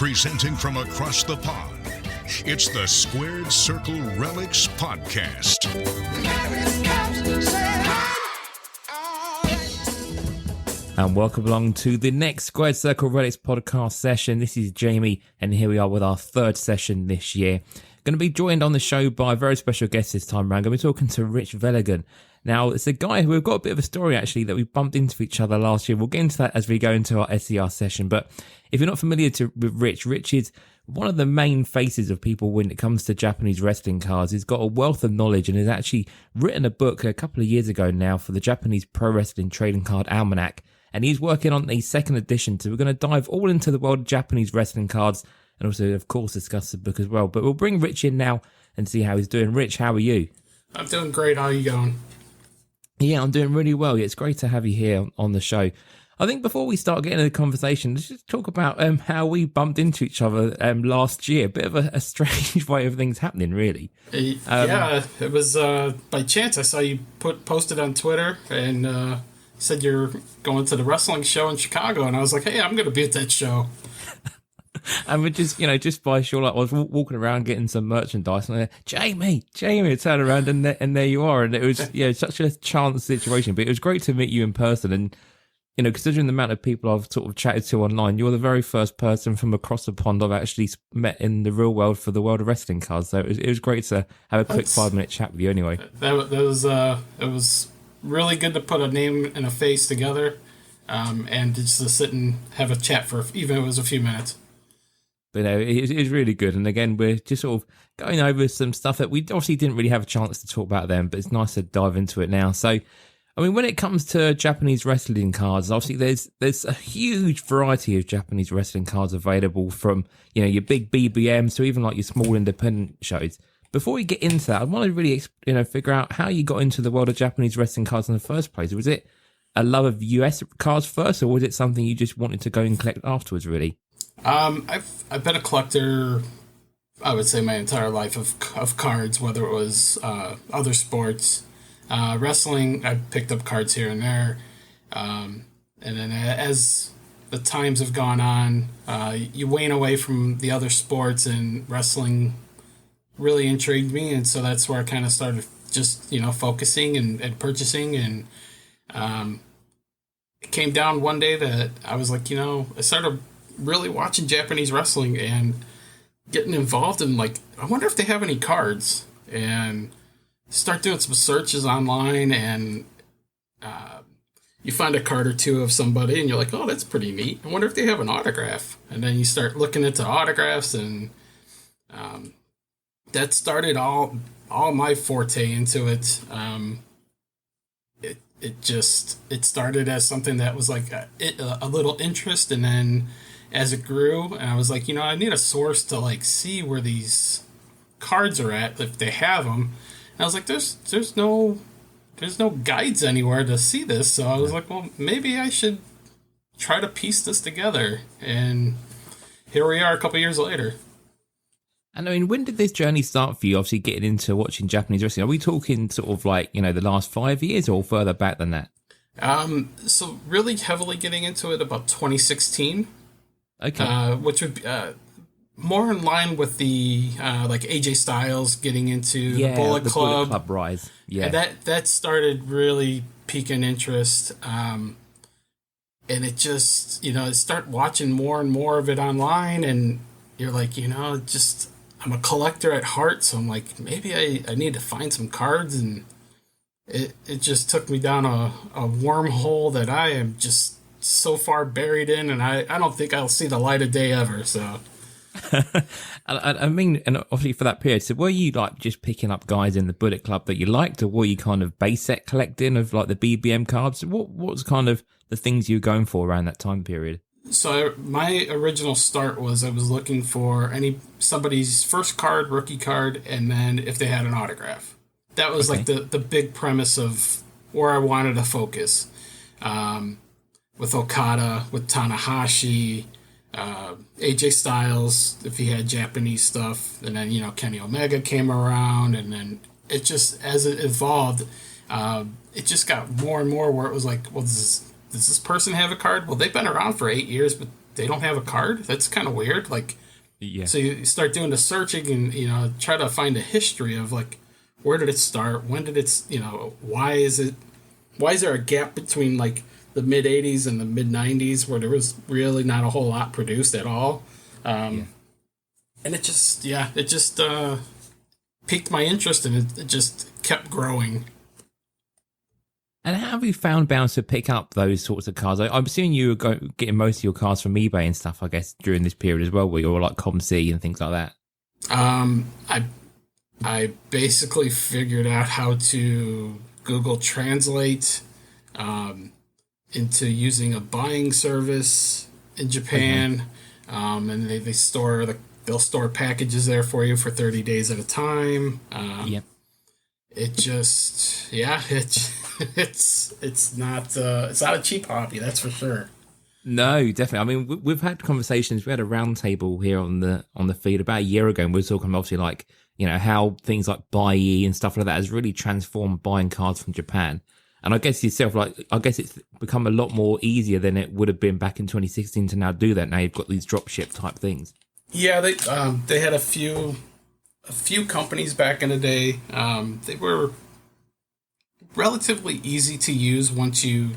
Presenting from across the pond, it's the Squared Circle Relics Podcast. And welcome along to the next Squared Circle Relics Podcast session. This is Jamie, and here we are with our third session this year. Going to be joined on the show by a very special guest this time around. Going to be talking to Rich Velligan. Now, it's a guy who we've got a bit of a story, actually, that we bumped into each other last year. We'll get into that as we go into our SCR session. But if you're not familiar with Rich, Rich is one of the main faces of people when it comes to Japanese wrestling cards. He's got a wealth of knowledge and has actually written a book a couple of years ago now for the Japanese Pro Wrestling Trading Card Almanac. And he's working on the second edition. So we're going to dive all into the world of Japanese wrestling cards and also, of course, discuss the book as well. But we'll bring Rich in now and see how he's doing. Rich, how are you? I'm doing great. How are you going? Yeah, I'm doing really well. It's great to have you here on the show. I think before we start getting into the conversation, let's just talk about how we bumped into each other last year. A bit of a strange way of things happening, really. Yeah, it was by chance. I saw you posted on Twitter and said you're going to the wrestling show in Chicago, and I was like, hey, I'm going to be at that show. And we're just by sure, like I was walking around getting some merchandise, and Jamie, I turned around and there you are, and it was such a chance situation, but it was great to meet you in person, and considering the amount of people I've sort of chatted to online, you're the very first person from across the pond I've actually met in the real world for the world of wrestling cards. So it was great to have a quick 5-minute chat with you. Anyway, it was really good to put a name and a face together, and just to sit and have a chat for even if it was a few minutes. But it was really good. And again, we're just sort of going over some stuff that we obviously didn't really have a chance to talk about then, but it's nice to dive into it now. So, I mean, when it comes to Japanese wrestling cards, obviously there's a huge variety of Japanese wrestling cards available, from, your big BBMs to even like your small independent shows. Before we get into that, I want to really, figure out how you got into the world of Japanese wrestling cards in the first place. Was it a love of US cards first, or was it something you just wanted to go and collect afterwards, really? I've been a collector, I would say, my entire life of cards, whether it was other sports, wrestling. I picked up cards here and there, and then as the times have gone on, you wane away from the other sports, and wrestling really intrigued me, and so that's where I kind of started just focusing and purchasing, and it came down one day that I was like, I started really watching Japanese wrestling and getting involved in, like, I wonder if they have any cards, and start doing some searches online, and you find a card or two of somebody and you're like, oh, that's pretty neat. I wonder if they have an autograph. And then you start looking into autographs, and that started all my forte into it. It started as something that was like a little interest, and then as it grew, and I was like, I need a source to like see where these cards are at, if they have them. And I was like, there's no guides anywhere to see this. So I was like, well, maybe I should try to piece this together. And here we are a couple years later. And I mean, when did this journey start for you, obviously getting into watching Japanese wrestling? Are we talking sort of like, the last 5 years or further back than that? So really heavily getting into it about 2016. Okay. Which would be more in line with the like AJ Styles getting into the Bullet Club. Bullet Club rise. Yeah. And that started really piquing interest. And it just, it start watching more and more of it online, and you're like, I'm a collector at heart, so I'm like, maybe I need to find some cards, and it just took me down a wormhole that I am just so far buried in, and I don't think I'll see the light of day ever. So I mean, and obviously for that period, so were you like just picking up guys in the Bullet Club that you liked, or were you kind of base set collecting of like the BBM cards? What was kind of the things you were going for around that time period? So my original start was I was looking for somebody's first card, rookie card, and then if they had an autograph. That was like the big premise of where I wanted to focus. With Okada, with Tanahashi, AJ Styles, if he had Japanese stuff, and then, Kenny Omega came around, and then it just, as it evolved, it just got more and more where it was like, well, does this person have a card? Well, they've been around for 8 years, but they don't have a card? That's kind of weird. Like, Yeah. so you start doing the searching and, try to find a history of, like, where did it start? When did it, why is there a gap between, like, the mid 80s and the mid 90s where there was really not a whole lot produced at all? And it just piqued my interest, and it just kept growing. And how have you found bound to pick up those sorts of cards? I'm assuming you were getting most of your cards from eBay and stuff, I guess, during this period as well, where you were like ComC and things like that. I basically figured out how to Google Translate into using a buying service in Japan, and they'll store packages there for you for 30 days at a time. It just, it's not a cheap hobby, that's for sure. No, definitely. I mean, we've had conversations. We had a roundtable here on the feed about a year ago, and we were talking obviously like, how things like Buy and stuff like that has really transformed buying cards from Japan. And I guess yourself, I guess it's become a lot more easier than it would have been back in 2016 to now do that. Now you've got these drop ship type things. Yeah, they had a few companies back in the day. They were relatively easy to use once you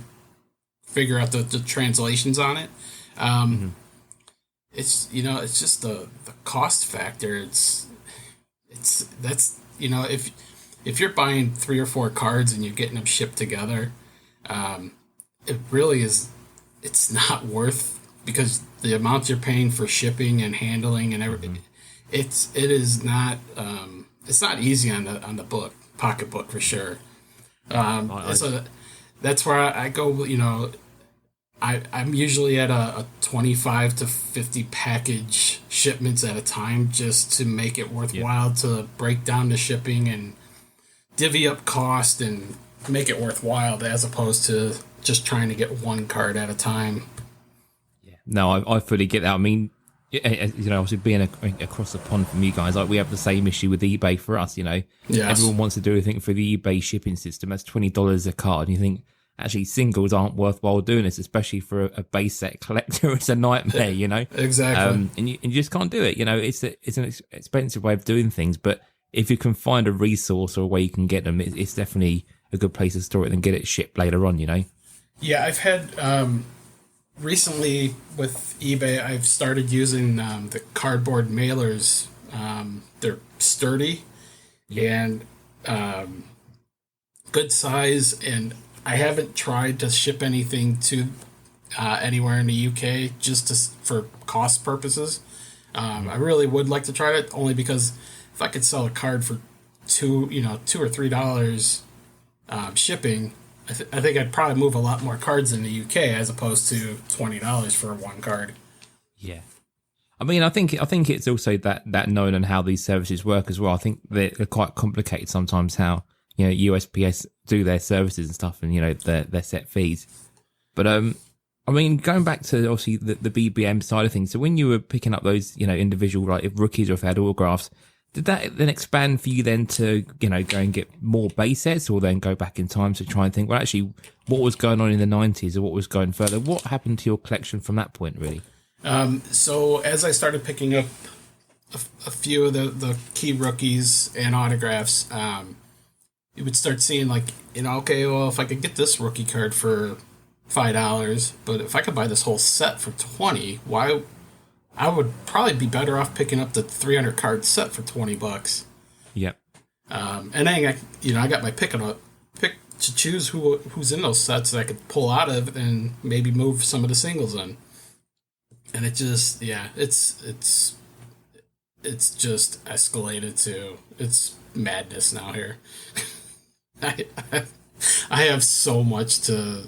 figure out the translations on it. It's it's just the cost factor. If you're buying 3 or 4 cards and you're getting them shipped together, it really is. It's not worth, because the amount you're paying for shipping and handling and everything. It is not. It's not easy on the pocketbook for sure. So that's where I go. I'm usually at a 25 to 50 package shipments at a time, just to make it worthwhile to break down the shipping and divvy up cost and make it worthwhile, as opposed to just trying to get one card at a time. Yeah, no, I fully get that. I mean, obviously being across the pond from you guys, like we have the same issue with eBay for us. Yes. Everyone wants to do anything for the eBay shipping system. That's $20 a card, and you think, actually, singles aren't worthwhile doing this, especially for a base set collector. It's a nightmare, Exactly. And you just can't do it. It's an expensive way of doing things, but if you can find a resource or a way you can get them, it's definitely a good place to store it and get it shipped later on. Yeah, I've had recently with eBay, I've started using the cardboard mailers. They're sturdy and good size, and I haven't tried to ship anything to anywhere in the UK for cost purposes. I really would like to try it, only because if I could sell a card for $2 or $3 shipping, I think I'd probably move a lot more cards in the UK as opposed to $20 for one card. Yeah. I mean, I think it's also that knowing on how these services work as well. I think they're quite complicated sometimes, how USPS do their services and stuff, and their set fees. But I mean, going back to obviously the BBM side of things. So when you were picking up those individual, like if rookies or if they had autographs, did that then expand for you then to go and get more base sets, or then go back in time to try and think, well, actually, what was going on in the 90s or what was going further? What happened to your collection from that point, really? So as I started picking up a few of the key rookies and autographs, you would start seeing okay, well, if I could get this rookie card for $5, but if I could buy this whole set for $20, why? I would probably be better off picking up the 300 card set for $20. Yep. And then I got my pick to choose who's in those sets that I could pull out of and maybe move some of the singles in. And it just, it's just escalated to, it's madness now here. I have so much to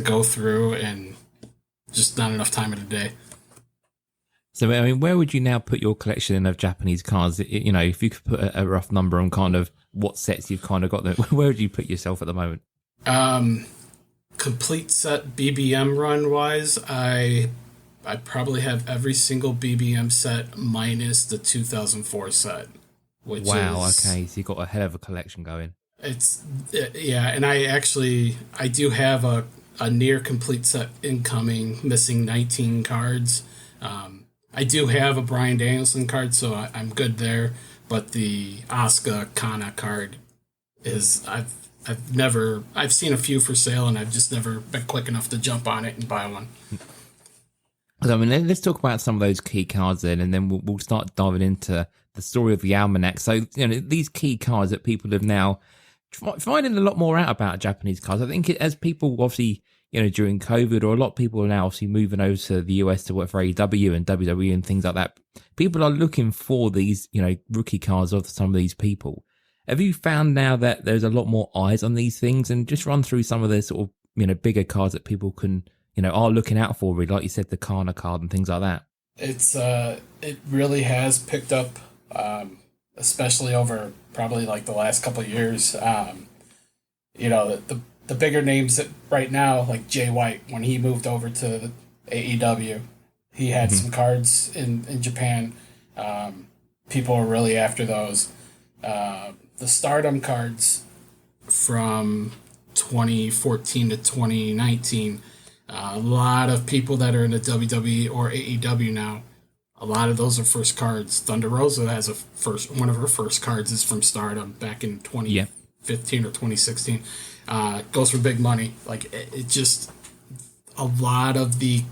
go through and just not enough time in a day. So, I mean, where would you now put your collection in of Japanese cards? If you could put a rough number on kind of what sets you've kind of got there, where would you put yourself at the moment? Complete set BBM run wise, I probably have every single BBM set minus the 2004 set. Which wow, okay, so you've got a hell of a collection going. And I do have a a near complete set incoming, missing 19 cards. I do have a Bryan Danielson card, so I'm good there. But the Asuka Kana card is I've seen a few for sale, and I've just never been quick enough to jump on it and buy one. I mean, let's talk about some of those key cards then, and then we'll start diving into the story of the almanac. So, these key cards that people have now finding a lot more out about Japanese cards. I think as people obviously, during COVID, or a lot of people are now obviously moving over to the US to work for AEW and WWE and things like that. People are looking for these, rookie cards of some of these people. Have you found now that there's a lot more eyes on these things, and just run through some of the sort of, bigger cards that people can, are looking out for, really, like you said, the Kana card and things like that? It really has picked up, especially over probably like the last couple of years. The bigger names that right now, like Jay White, when he moved over to AEW, he had some cards in Japan. People are really after those. The Stardom cards from 2014 to 2019, a lot of people that are in the WWE or AEW now, a lot of those are first cards. Thunder Rosa has one of her first cards is from Stardom back in 2015 or 2016. Goes for big money. Like it just a lot of the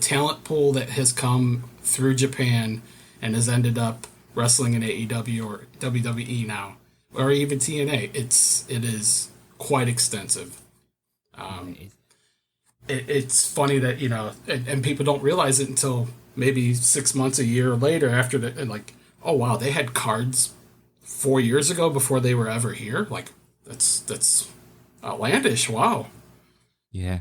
talent pool that has come through Japan and has ended up wrestling in AEW or WWE now, or even TNA. It is quite extensive. It's funny that and people don't realize it until maybe 6 months, a year later after that, and like, oh wow, they had cards 4 years ago before they were ever here. Like that's outlandish. Wow. Yeah.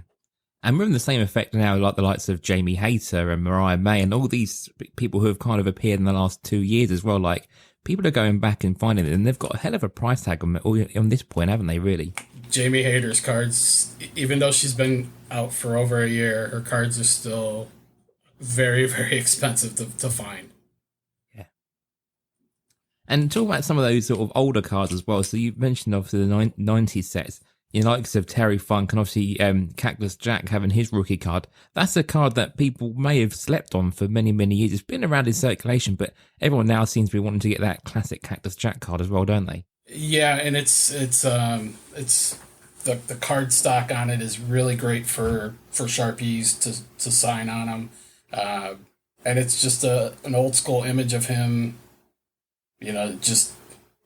And we're in the same effect now, like the likes of Jamie Hayter and Mariah May and all these people who have kind of appeared in the last 2 years as well. Like, people are going back and finding it, and they've got a hell of a price tag on this point, haven't they, really? Jamie Hayter's cards, even though she's been out for over a year, her cards are still very, very expensive to find. Yeah. And talk about some of those sort of older cards as well. So you mentioned obviously the 90s sets. The likes of Terry Funk and obviously Cactus Jack having his rookie card. That's a card that people may have slept on for many, many years. It's been around in circulation, but everyone now seems to be wanting to get that classic Cactus Jack card as well, don't they? Yeah, and it's the card stock on it is really great for Sharpies to sign on them, and it's just an old school image of him, just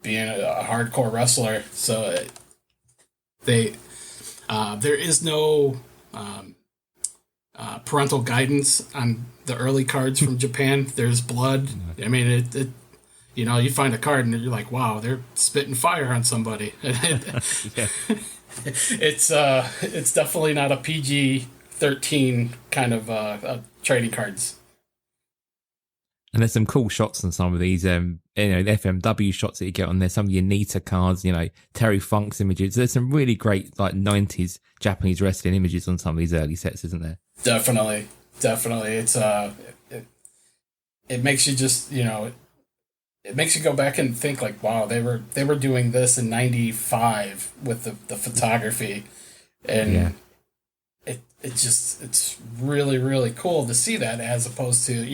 being a hardcore wrestler. So there is no parental guidance on the early cards from Japan. There's blood. I mean, you find a card and you're like, wow, they're spitting fire on somebody. Yeah. It's definitely not a PG-13 kind of trading cards. And there's some cool shots on some of these, the FMW shots that you get on there, some of your Nita cards, Terry Funk's images. There's some really great, like, 90s Japanese wrestling images on some of these early sets, isn't there? Definitely. It's, it makes you just, it makes you go back and think, like, wow, they were doing this in 95 with the photography. And it's really, really cool to see that, as opposed to,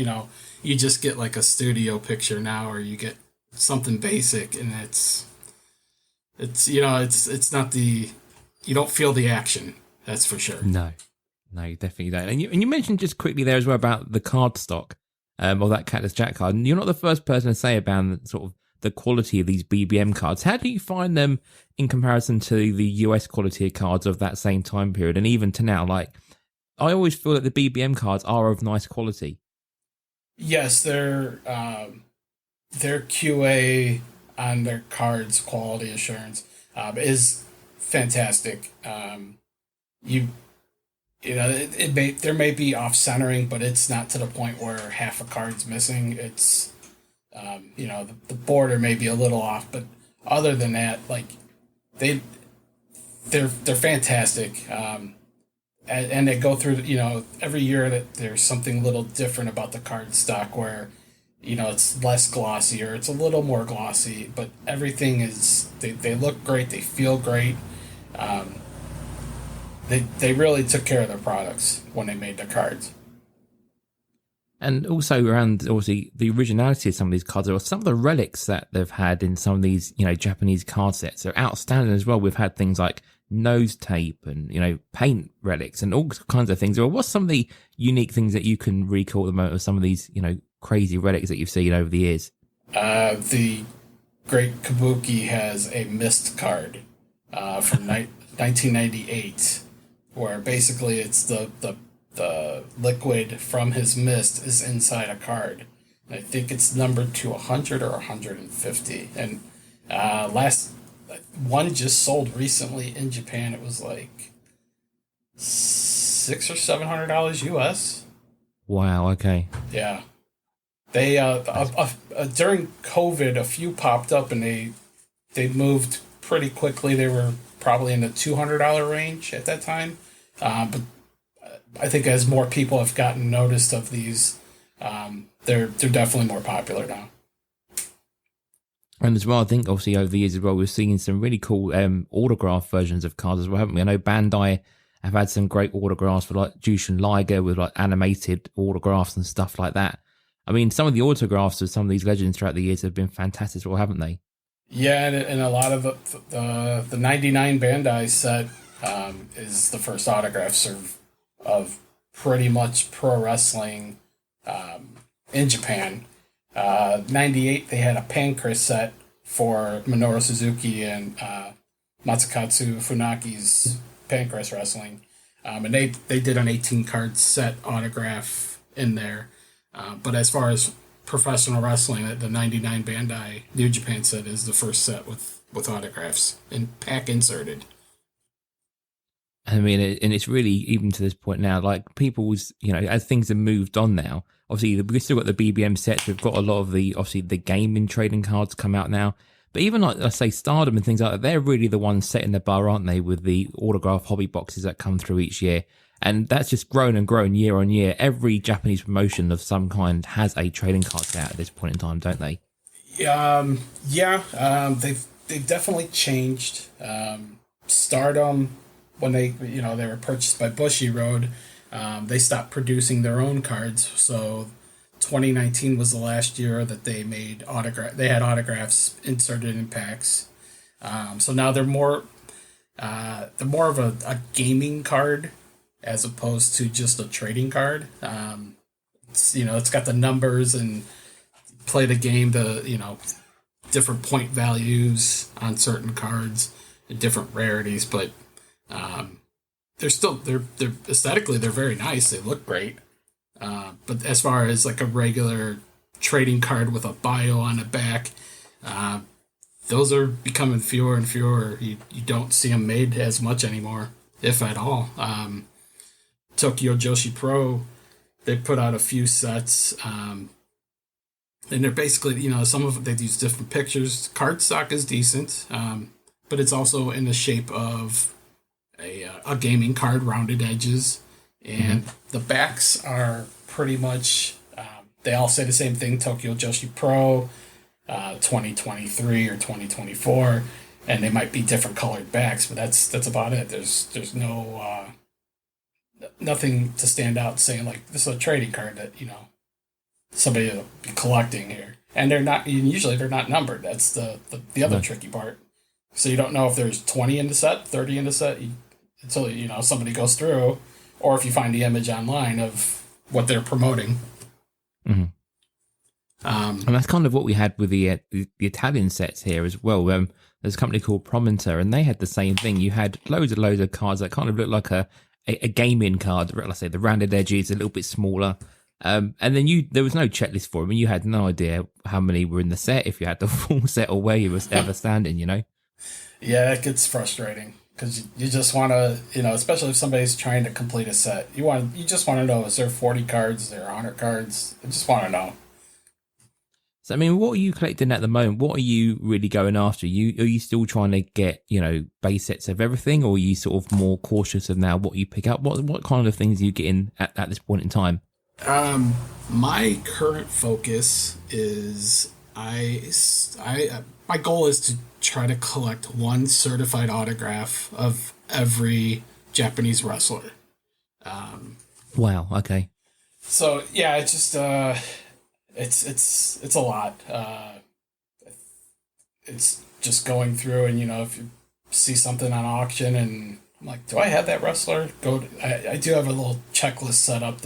you just get like a studio picture now, or you get something basic, and it's not you don't feel the action. That's for sure. No, you definitely don't. And you mentioned just quickly there as well about the card stock, or that Cactus Jack card. And you're not the first person to say about sort of the quality of these BBM cards. How do you find them in comparison to the US quality of cards of that same time period, and even to now? Like, I always feel that the BBM cards are of nice quality. Yes, their QA on their cards, quality assurance, is fantastic. There may be off centering, but it's not to the point where half a card's missing. It's the border may be a little off, but other than that, like they're fantastic. And they go through, every year that there's something a little different about the card stock, where, it's less glossy or it's a little more glossy, but everything is, they look great. They feel great. They really took care of their products when they made their cards. And also around, obviously, the originality of some of these cards, or some of the relics that they've had in some of these, Japanese card sets are outstanding as well. We've had things like nose tape and, paint relics and all kinds of things. Well, what's some of the unique things that you can recall at the moment of some of these, crazy relics that you've seen over the years? The Great Kabuki has a Mist card from 1998, where basically it's the liquid from his mist is inside a card. I think it's numbered to 100 or 150. And last one just sold recently in Japan. It was like $600 or $700 US. Wow. Okay. Yeah. They during COVID, a few popped up and they moved pretty quickly. They were probably in the $200 range at that time, but I think as more people have gotten noticed of these, they're definitely more popular now. And as well, I think obviously over the years as well, we've seen some really cool autograph versions of cards as well, haven't we? I know Bandai have had some great autographs for like Jushin Liger with like animated autographs and stuff like that. I mean, some of the autographs of some of these legends throughout the years have been fantastic as well, haven't they? Yeah, and a lot of the 99 Bandai set is the first autograph serve of pretty much pro wrestling in Japan. 98, they had a Pancras set for Minoru Suzuki and Matsukatsu Funaki's Pancras Wrestling. And they did an 18-card set autograph in there. But as far as professional wrestling, the 99 Bandai New Japan set is the first set with autographs and pack inserted. I mean, and it's really, even to this point now, like people's, as things have moved on now, obviously we've still got the BBM sets. We've got a lot of the gaming trading cards come out now. But even like, let's say Stardom and things like that, they're really the ones setting the bar, aren't they, with the autograph hobby boxes that come through each year. And that's just grown and grown year on year. Every Japanese promotion of some kind has a trading card set at this point in time, don't they? They've definitely changed. Stardom, when they were purchased by Bushiroad, they stopped producing their own cards. So 2019 was the last year that they made They had autographs inserted in packs. So now they're more of a gaming card as opposed to just a trading card. It's got the numbers and play the game to different point values on certain cards and different rarities, but they're aesthetically they're very nice. They look great. But as far as like a regular trading card with a bio on the back, those are becoming fewer and fewer. You don't see them made as much anymore, if at all. Tokyo Joshi Pro, they put out a few sets, and they're basically, some of them, they use different pictures. Card stock is decent, but it's also in the shape of a gaming card, rounded edges, and the backs are pretty much, they all say the same thing, Tokyo Joshi Pro, 2023 or 2024, and they might be different colored backs, but that's about it. There's no nothing to stand out saying like this is a trading card that somebody will be collecting here, and usually they're not numbered. That's the other tricky part. So you don't know if there's 20 in the set, 30 in the set until somebody goes through, or if you find the image online of what they're promoting. Mm-hmm. And that's kind of what we had with the Italian sets here as well. There's a company called Promontor, and they had the same thing. You had loads of cards that kind of looked like a gaming card. Let's say the rounded edges, a little bit smaller. And then there was no checklist for them, and you had no idea how many were in the set, if you had the full set, or where you was ever standing, Yeah, it gets frustrating because you just want to, especially if somebody's trying to complete a set, you just want to know, is there 40 cards, is there 100 cards? I just want to know. So, I mean, what are you collecting at the moment? What are you really going after? Are you still trying to get, base sets of everything, or are you sort of more cautious of now what you pick up? What kind of things are you getting at this point in time? My current focus is my goal is to try to collect one certified autograph of every Japanese wrestler. Wow. Okay. So yeah, it's just it's a lot. It's just going through, and if you see something on auction, and I'm like, do I have that wrestler? I do have a little checklist set up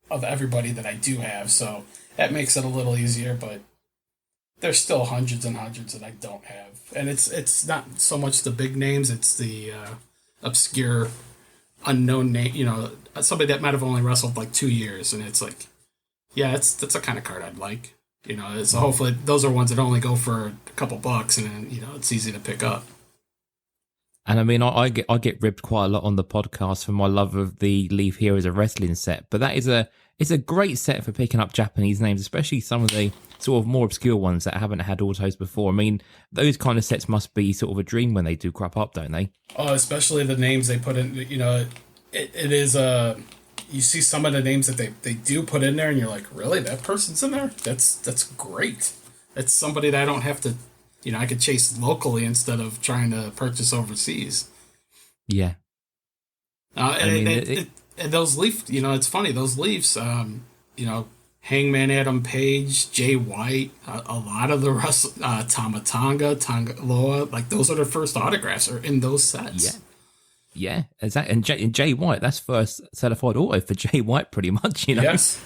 of everybody that I do have, so that makes it a little easier. But there's still hundreds and hundreds that I don't have, and it's not so much the big names; it's the obscure, unknown name. Somebody that might have only wrestled like 2 years, and it's like, yeah, that's the kind of card I'd like. So hopefully those are ones that only go for a couple bucks, and then, it's easy to pick up. And I mean, I get ribbed quite a lot on the podcast for my love of the Leaf Heroes of Wrestling set, but it's a great set for picking up Japanese names, especially some of the sort of more obscure ones that haven't had autos before. I mean, those kind of sets must be sort of a dream when they do crop up, don't they? Oh, especially the names they put in. It is you see some of the names that they do put in there, and you're like, really, that person's in there? That's great. That's somebody that I don't have to. I could chase locally instead of trying to purchase overseas. Yeah. And those Leafs, it's funny, those Leafs, Hangman Adam Page, Jay White, a lot of the Tama Loa, like those are their first autographs are in those sets. Yeah, exactly. And Jay White, that's first certified auto for Jay White, pretty much. Yes.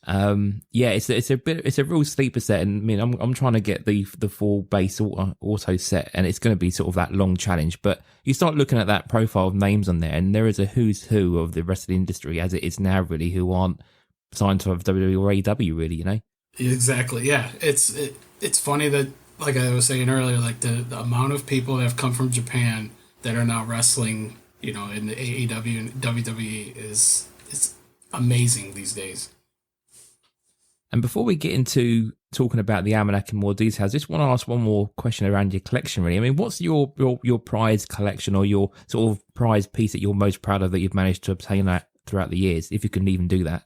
It's a real sleeper set, and I mean, I'm trying to get the full base auto set, and it's going to be sort of that long challenge. But you start looking at that profile of names on there, and there is a who's who of the rest of the industry as it is now, really, who aren't signed to WWE or AEW, really. Exactly. Yeah, it's funny that, like I was saying earlier, like the amount of people that have come from Japan that are now wrestling, in the AEW and WWE is amazing these days. And before we get into talking about the almanac in more details, I just want to ask one more question around your collection, really. I mean, what's your prize collection or your sort of prize piece that you're most proud of that you've managed to obtain that throughout the years, if you can even do that?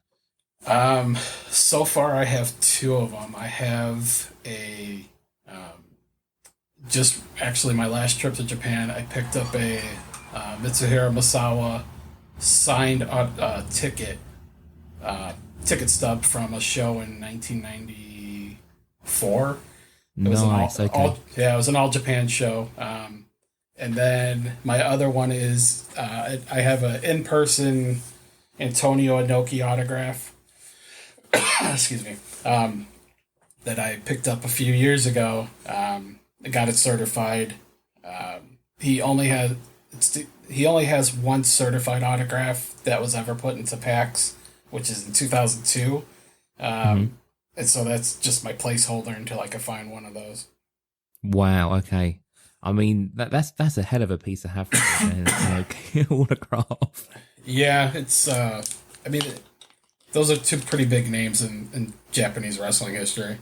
So far I have two of them. I have just actually my last trip to Japan, I picked up a Mitsuhiro Misawa signed ticket stub from a show in 1994. It was it was an all Japan show. And then my other one is I have an in-person Antonio Inoki autograph. Excuse me. That I picked up a few years ago. I got it certified. He only has one certified autograph that was ever put into packs, which is in 2002. And so that's just my placeholder until I can find one of those. Wow, okay. I mean, that's a hell of a piece to have autograph. Yeah, it's, those are two pretty big names in Japanese wrestling history.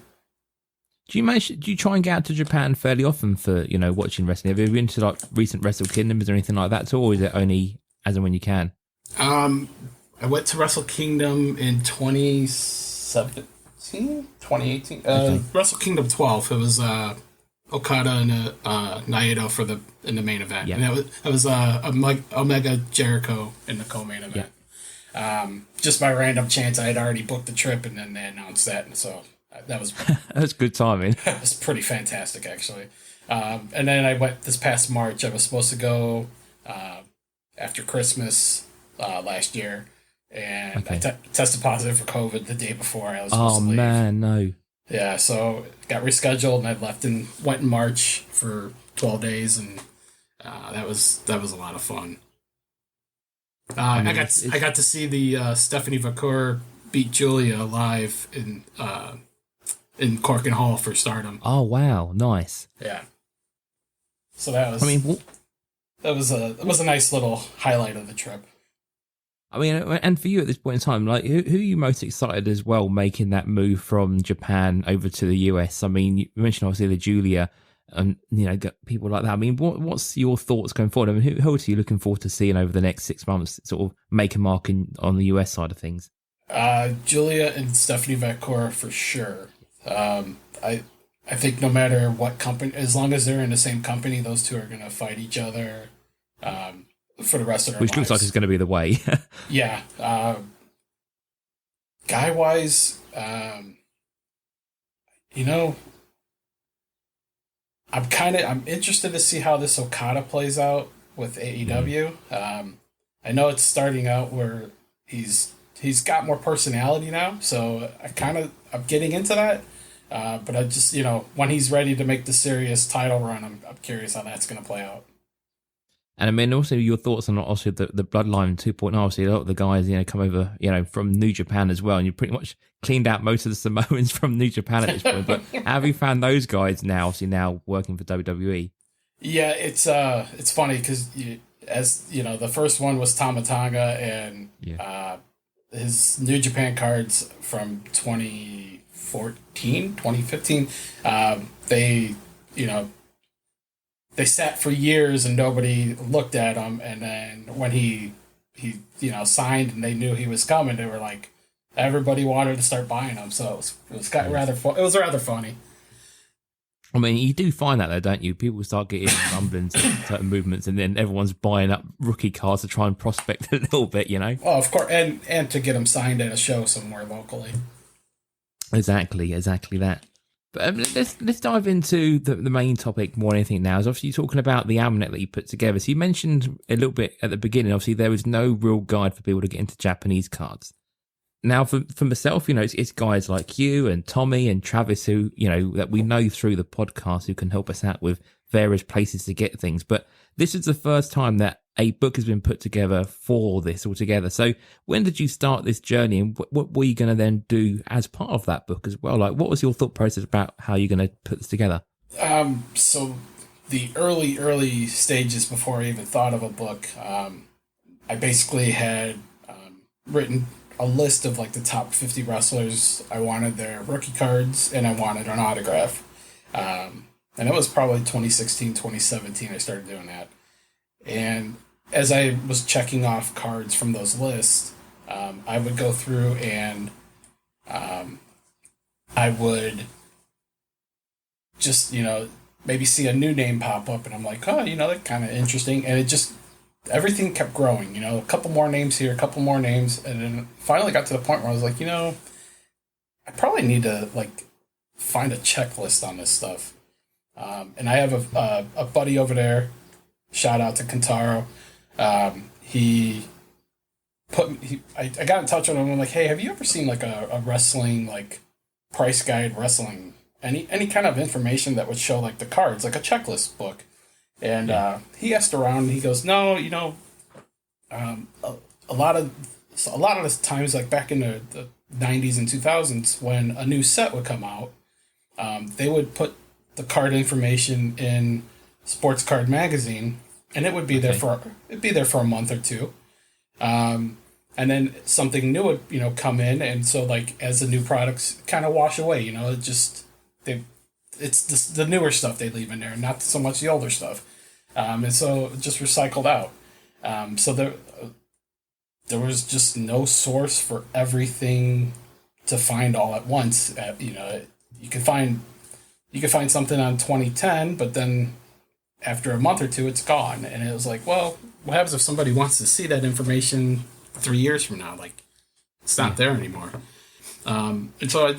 Do you try and get out to Japan fairly often for, watching wrestling? Have you been to like recent Wrestle Kingdoms or anything like that at all, or is it only as and when you can? I went to Wrestle Kingdom in 2018. Wrestle Kingdom 12. It was Okada and Naito in the main event. Yeah. And that was Omega Jericho in the co-main event. Yeah. Just by random chance, I had already booked the trip, and then they announced that, and so that was that's good timing. It was pretty fantastic, actually. And then I went this past March. I was supposed to go after Christmas last year. And I tested positive for COVID the day before I was supposed to leave. Oh, man, no. Yeah, so got rescheduled, and I went in March for 12 days, and that was a lot of fun. I got to see the Stephanie Vacour beat Julia live in Cork and Hall for Stardom. Oh, wow, nice. Yeah. So that was that was a nice little highlight of the trip. I mean, and for you at this point in time, like, who are you most excited as well making that move from Japan over to the US? I mean, you mentioned obviously the Julia and, people like that. I mean, what's your thoughts going forward? I mean, who else are you looking forward to seeing over the next 6 months, sort of make a mark on the US side of things? Julia and Stephanie Vacour for sure. I think no matter what company, as long as they're in the same company, those two are going to fight each other. for the rest of their Which lives. looks like it's going to be the way. Yeah. Guy-wise, I'm interested to see how this Okada plays out with AEW. I know it's starting out where he's got more personality now, so I'm getting into that. But I just, when he's ready to make the serious title run, I'm curious how that's going to play out. And I mean, also your thoughts on also the Bloodline 2.0. Obviously, a lot of the guys, come over, from New Japan as well, and you pretty much cleaned out most of the Samoans from New Japan at this point. But how have you found those guys now, obviously now working for WWE? Yeah, it's funny because the first one was Tama Tonga, and his New Japan cards from 2014, 2015. They sat for years and nobody looked at them. And then when he signed and they knew he was coming, they were like, everybody wanted to start buying them. So it was rather fun. It was rather funny. I mean, you do find that though, don't you? People start getting rumblings of certain movements, and then everyone's buying up rookie cards to try and prospect a little bit, Oh, of course, and to get them signed at a show somewhere locally. Exactly that. But let's dive into the main topic more than anything now. Is obviously you're talking about the almanac that you put together. So you mentioned a little bit at the beginning, obviously there was no real guide for people to get into Japanese cards. Now, for myself, it's guys like you and Tommy and Travis who, that we know through the podcast who can help us out with various places to get things. But this is the first time that a book has been put together for this altogether. So when did you start this journey, and what were you going to then do as part of that book as well? Like, what was your thought process about how you're going to put this together? So the early stages before I even thought of a book, I basically had written a list of like the top 50 wrestlers. I wanted their rookie cards and I wanted an autograph. And it was probably 2016, 2017 I started doing that. And as I was checking off cards from those lists, I would go through and I would just, maybe see a new name pop up and I'm like, oh, that's kind of interesting. And it just, everything kept growing, a couple more names here, a couple more names. And then finally got to the point where I was like, I probably need to find a checklist on this stuff. And I have a buddy over there, shout out to Kentaro. I got in touch with him and I'm like, hey, have you ever seen a wrestling, price guide wrestling, any kind of information that would show the cards, like a checklist book? And he asked around and he goes, no, a lot of the times, back in the 90s and 2000s, when a new set would come out, they would put the card information in Sports Card Magazine, and it would be there for a month or two, and then something new would come in, and so as the new products kind of wash away, it's the newer stuff they leave in there, not so much the older stuff, and so it just recycled out. So there was just no source for everything to find all at once. You could find something on 2010, but then after a month or two, it's gone. And it was like, well, what happens if somebody wants to see that information 3 years from now? It's not there anymore. And so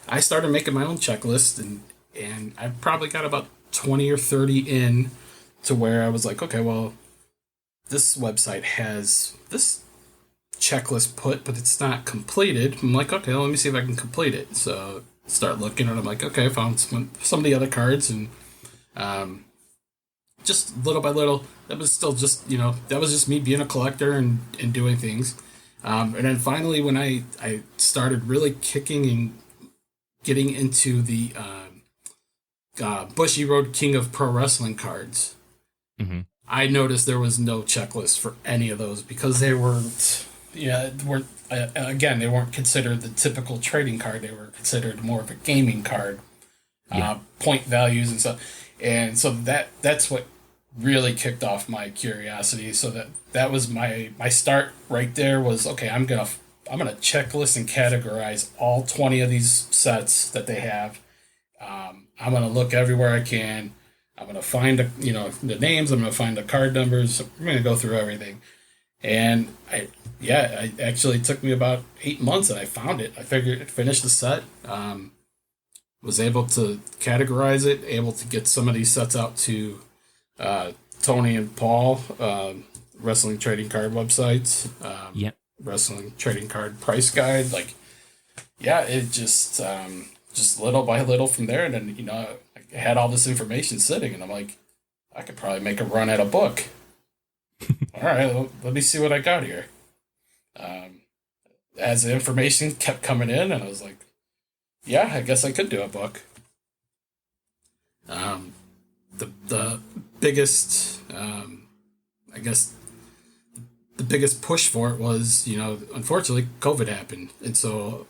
I started making my own checklist, and I probably got about 20 or 30 in to where I was like, okay, well, this website has this checklist but it's not completed. I'm like, okay, let me see if I can complete it. So start looking and I'm like, okay, I found some of the other cards, and just little by little, that was still just, that was just me being a collector and doing things. And then finally, when I started really kicking and getting into the Bushy Road King of Pro Wrestling cards, I noticed there was no checklist for any of those because they weren't, again, they weren't considered the typical trading card. They were considered more of a gaming card, point values and stuff. And so that's what really kicked off my curiosity. So that was my start right there was, okay, I'm gonna checklist and categorize all 20 of these sets that they have. I'm gonna look everywhere I can. I'm going to find, the names. I'm going to find the card numbers. I'm going to go through everything. And it actually took me about 8 months, and I found it. I finished the set, was able to categorize it, able to get some of these sets out to Tony and Paul, wrestling trading card websites, wrestling trading card price guide. It just little by little from there. And then, I had all this information sitting, and I'm like, I could probably make a run at a book. All right, let me see what I got here. As the information kept coming in, and I was like, yeah, I guess I could do a book. The biggest, the biggest push for it was, unfortunately, COVID happened. And so,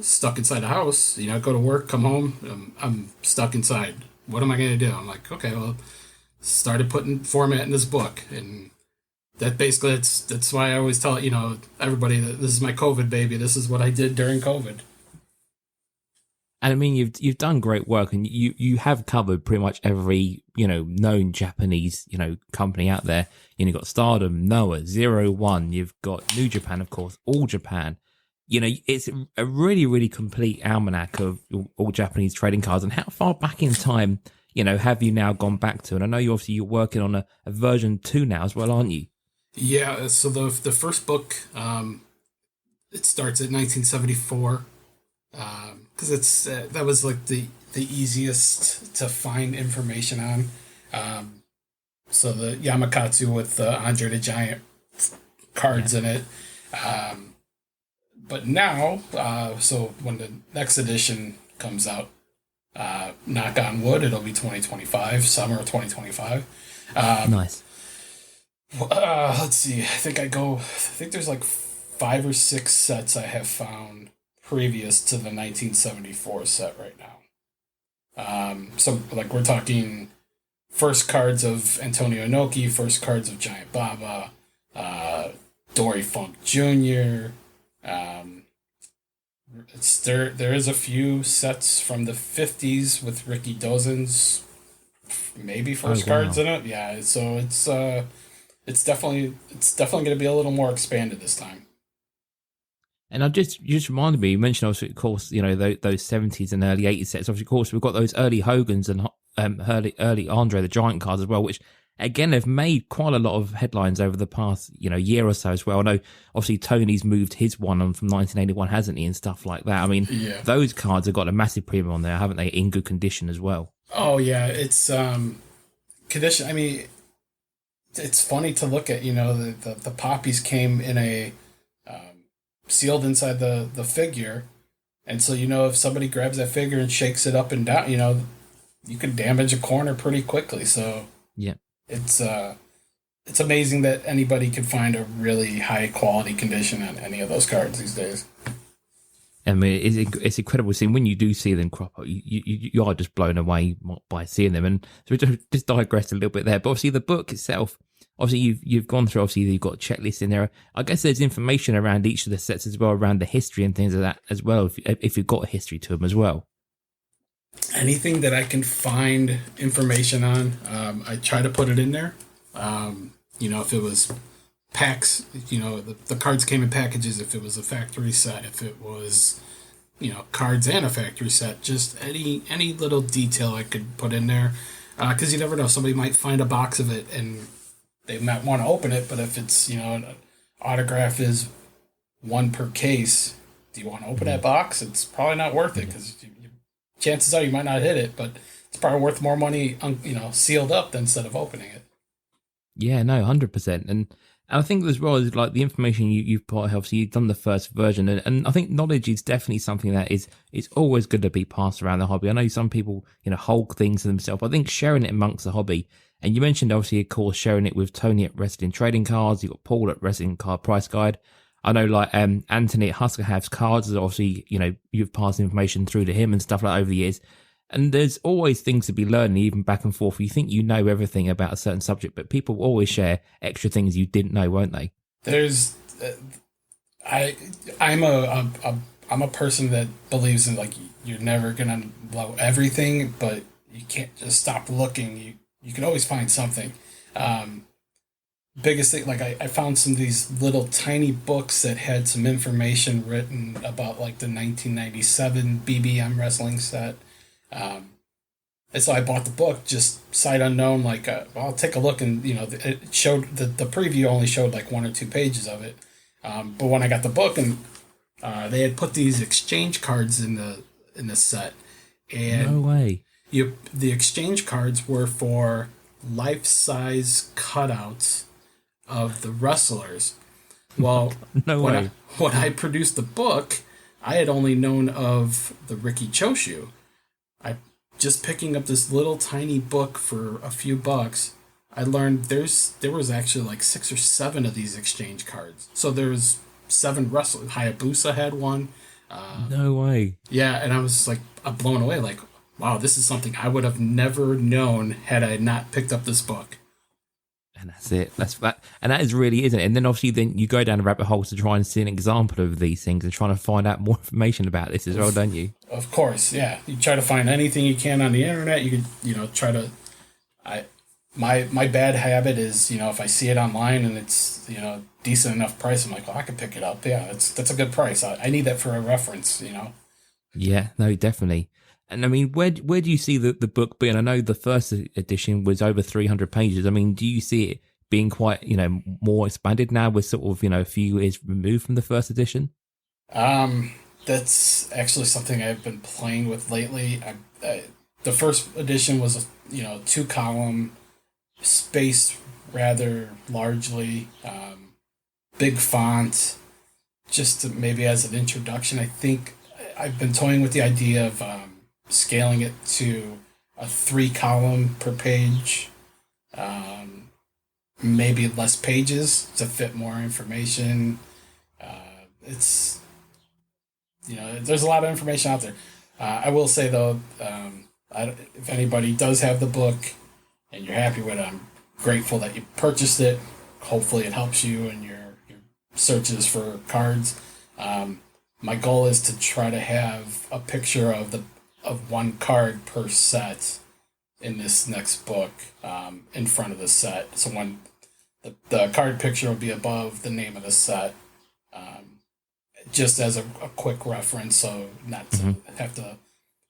stuck inside the house, go to work, come home, I'm stuck inside. What am I going to do? I'm like, okay, well, started putting format in this book. And that basically, that's why I always tell, everybody that this is my COVID baby. This is what I did during COVID. And I mean, you've done great work, and you have covered pretty much every, known Japanese, company out there. You've got Stardom, Noah, 01. You've got New Japan, of course, All Japan. It's a really, really complete almanac of all Japanese trading cards. And how far back in time, have you now gone back to? And I know you're working on a version 2 now as well, aren't you? Yeah. So the first book, it starts at 1974. Because it's that was like the easiest to find information on. So the Yamakatsu with Andre the Giant cards in it. But now, so when the next edition comes out, knock on wood, it'll be 2025, summer of 2025. Nice. Let's see. I think there's like 5 or 6 sets I have found previous to the 1974 set right now. So we're talking first cards of Antonio Inoki, first cards of Giant Baba, Dory Funk Jr. There is a few sets from the 50s with Ricky Dozen's maybe first cards in it. Yeah, so it's definitely going to be a little more expanded this time. And I just reminded me, you mentioned also, of course, those 70s and early 80s sets. Obviously, of course, we've got those early Hogans and early Andre the Giant cards as well, which again have made quite a lot of headlines over the past year or so as well. I know obviously Tony's moved his one on from 1981, hasn't he, and stuff like that. I mean, those cards have got a massive premium on there, haven't they? In good condition as well. Oh yeah, it's condition. I mean, it's funny to look at. The poppies came in a sealed inside the figure, and so if somebody grabs that figure and shakes it up and down, you can damage a corner pretty quickly. So yeah, it's amazing that anybody could find a really high quality condition on any of those cards these days. I mean, it's incredible seeing when you do see them crop up. You are just blown away by seeing them. And so we just digressed a little bit there. But obviously, the book itself, obviously you've gone through. Obviously, you've got a checklist in there. I guess there's information around each of the sets as well, around the history and things like that as well. If you've got a history to them as well. Anything that I can find information on, I try to put it in there. If it was packs, the cards came in packages. If it was a factory set, if it was, cards and a factory set, just any little detail I could put in there. Because you never know, somebody might find a box of it and they might want to open it, but if it's, an autograph is 1 per case, do you want to open that box? It's probably not worth it because chances are you might not hit it, but it's probably worth more money, sealed up than instead of opening it. Yeah, no, 100%. And I think as well as like the information you've put, obviously you've done the first version, and I think knowledge is definitely something that is always good to be passed around the hobby. I know some people, hold things to themselves. I think sharing it amongst the hobby, and you mentioned obviously, of course, sharing it with Tony at Wrestling Trading Cards. You've got Paul at Wrestling Card Price Guide. I know like Anthony at Husker Hav's Cards, obviously, you've passed information through to him and stuff like that over the years. And there's always things to be learning, even back and forth. You think you know everything about a certain subject, but people always share extra things you didn't know, won't they? There's, I'm a person that believes in like you're never gonna know everything, but you can't just stop looking. you can always find something. Biggest thing, like I found some of these little tiny books that had some information written about like the 1997 BBM wrestling set. And so I bought the book, just sight unknown, like, I'll take a look. And, it showed, the preview only showed like 1 or 2 pages of it. But when I got the book, and they had put these exchange cards in the set. And no way. The exchange cards were for life-size cutouts of the wrestlers. Well, no way. When I produced the book, I had only known of the Riki Choshu. Just picking up this little tiny book for a few bucks, I learned there was actually like 6 or 7 of these exchange cards. So there was 7 wrestlers. Hayabusa had one. No way. Yeah, and I was like blown away. Like, wow, this is something I would have never known had I not picked up this book. And that's it. And that is really, isn't it? And then obviously then you go down a rabbit hole to try and see an example of these things and trying to find out more information about this as well, don't you? Of course, yeah. You try to find anything you can on the internet. You could, try to. My bad habit is, if I see it online and it's, decent enough price, I'm like, well, I could pick it up. Yeah, that's a good price. I need that for a reference, Yeah, no, definitely. And I mean, where do you see the book being? I know the first edition was over 300 pages. I mean, do you see it being quite, more expanded now with sort of, a few years removed from the first edition? That's actually something I've been playing with lately. The first edition was a 2-column, spaced rather largely, big font, just maybe as an introduction. I think I've been toying with the idea of scaling it to a 3-column per page, maybe less pages to fit more information. It's, there's a lot of information out there. I will say though, if anybody does have the book and you're happy with it, I'm grateful that you purchased it. Hopefully it helps you in your searches for cards. My goal is to try to have a picture of one card per set in this next book, in front of the set. So when the card picture will be above the name of the set, just as a quick reference, so not to have to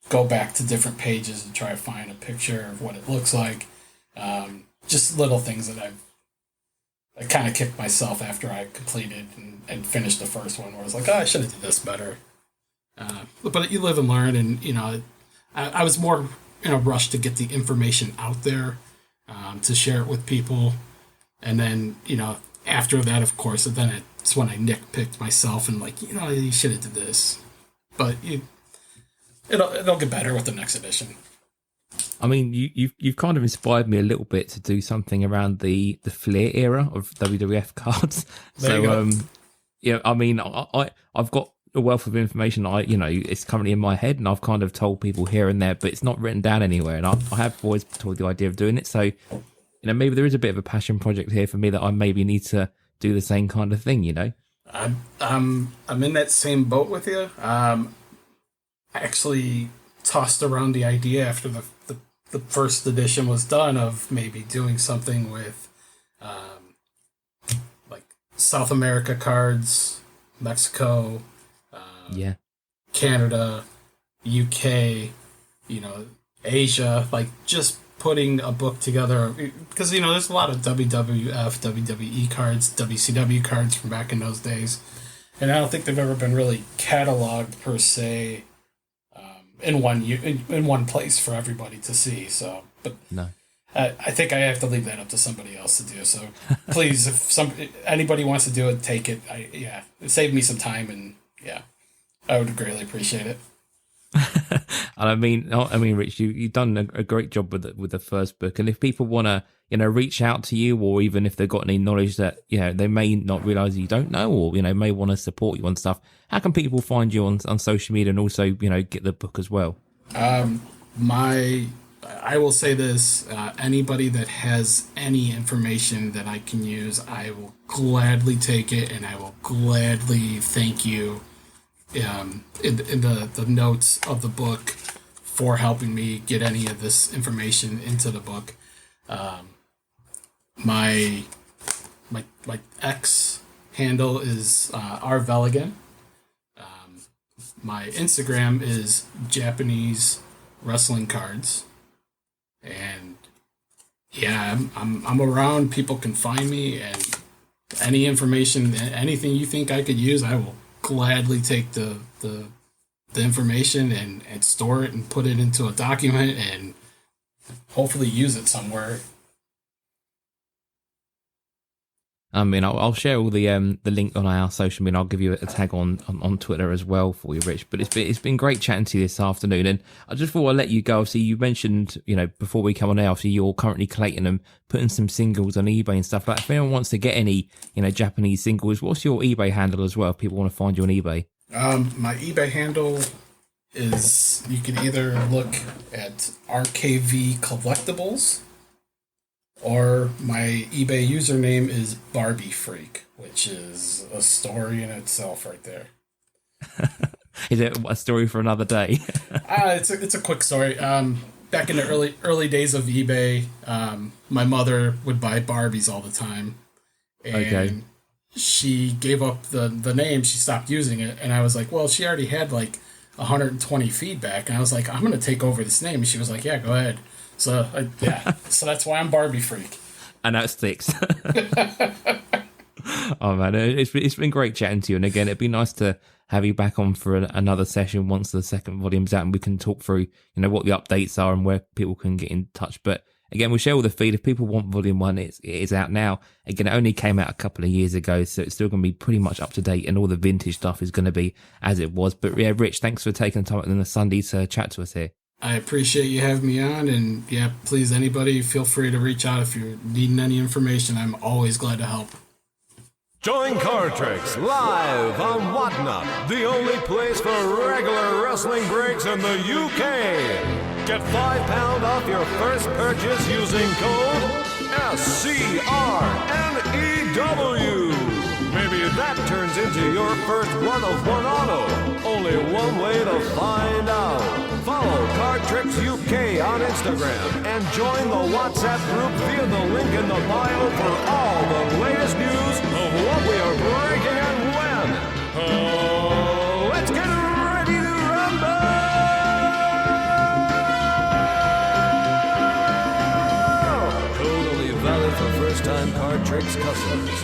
go back to different pages and try to find a picture of what it looks like. Just little things that I kind of kicked myself after I completed and finished the first one, where I was like, I should have did this better. But you live and learn, and I was more in a rush to get the information out there, to share it with people, and then after that, of course, then it's when I nitpicked myself and like, you should have did this, but it'll get better with the next edition. I mean, you've kind of inspired me a little bit to do something around the Flair era of WWF cards. Yeah, I mean, I've got a wealth of information. It's currently in my head, and I've kind of told people here and there, but it's not written down anywhere. And I have always told the idea of doing it. So, maybe there is a bit of a passion project here for me that I maybe need to do the same kind of thing. I'm in that same boat with you. I actually tossed around the idea after the first edition was done of maybe doing something with like South America cards, Mexico, Canada, UK, Asia, like just putting a book together, because there's a lot of WWF, WWE cards, WCW cards from back in those days, and I don't think they've ever been really cataloged per se in one place for everybody to see. So, but no, I think I have to leave that up to somebody else to do. So, please, if anybody wants to do it, take it. It saved me some time, and I would greatly appreciate it. And I mean, Rich, you've done a great job with the first book. And if people want to, reach out to you, or even if they've got any knowledge that they may not realize you don't know, or may want to support you on stuff, how can people find you on social media and also get the book as well? I will say this: anybody that has any information that I can use, I will gladly take it, and I will gladly thank you in the notes of the book for helping me get any of this information into the book. My X handle is R Velligan. My Instagram is Japanese Wrestling Cards, and yeah, I'm around. People can find me, and any information, anything you think I could use, I will gladly take the information and store it and put it into a document and hopefully use it somewhere. I mean, I'll share all the link on our social media. I'll give you a tag on Twitter as well for you, Rich. But it's been great chatting to you this afternoon. And I just thought I'd let you go. Obviously, you mentioned, before we come on air, obviously you're currently collating them, putting some singles on eBay and stuff like that. If anyone wants to get any, Japanese singles, what's your eBay handle as well if people want to find you on eBay? My eBay handle is, you can either look at RKV Collectibles, or my eBay username is Barbie Freak, which is a story in itself right there. Is it a story for another day? It's a quick story. Back in the early days of eBay, my mother would buy Barbies all the time, and she gave up the name. She stopped using it, and I was like, well, she already had like 120 feedback, and I was like, I'm going to take over this name. And she was like, yeah, go ahead. So, so that's why I'm Barbie Freak. And that sticks. Oh, man, it's been great chatting to you. And again, it'd be nice to have you back on for another session once the second volume's out, and we can talk through, what the updates are and where people can get in touch. But again, we'll share all the feed. If people want volume 1, it is out now. Again, it only came out a couple of years ago, so it's still going to be pretty much up to date, and all the vintage stuff is going to be as it was. But yeah, Rich, thanks for taking the time on a Sunday to chat to us here. I appreciate you having me on, and yeah, please, anybody, feel free to reach out if you're needing any information. I'm always glad to help. Join Card Tricks live on Whatnot, the only place for regular wrestling breaks in the UK. Get £5 off your first purchase using code SCRNEW. Maybe that turns into your first one-of-one auto. Only one way to find out. Follow Card Tricks UK on Instagram and join the WhatsApp group via the link in the bio for all the latest news of what we are breaking and when. Let's get ready to rumble! Totally valid for first-time Card Tricks customers.